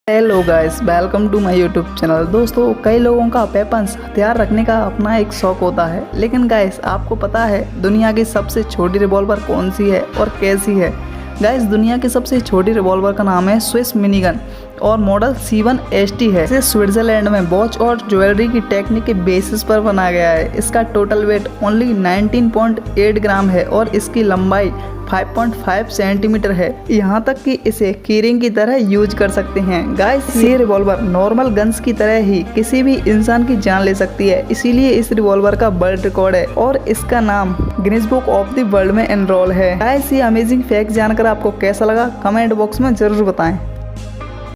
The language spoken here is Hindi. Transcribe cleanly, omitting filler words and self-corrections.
Hello guys, welcome to my YouTube channel. दोस्तों, कई लोगों का वेपन्स हथियार रखने का अपना एक शौक होता है, लेकिन गाइस आपको पता है दुनिया की सबसे छोटी रिवॉल्वर कौन सी है और कैसी है? गाइस, दुनिया की सबसे छोटी रिवॉल्वर का नाम है स्विस मिनीगन और मॉडल C1ST है। इसे स्विट्जरलैंड में वॉच और ज्वेलरी की टेक्निक के बेसिस पर बनाया गया है। इसका टोटल वेट ओनली 19.8 ग्राम है और इसकी लंबाई 5.5 सेंटीमीटर है। यहाँ तक कि इसे कीरिंग की तरह यूज कर सकते हैं। गाइस, ये रिवॉल्वर नॉर्मल गन्स की तरह ही किसी भी इंसान की जान ले सकती है, इसीलिए इस रिवॉल्वर का वर्ल्ड रिकॉर्ड है और इसका नाम Guinness book of the world में एनरोल है। गाइस, ये अमेजिंग फैक्ट जानकर आपको कैसा लगा कमेंट बॉक्स में जरूर बताएं।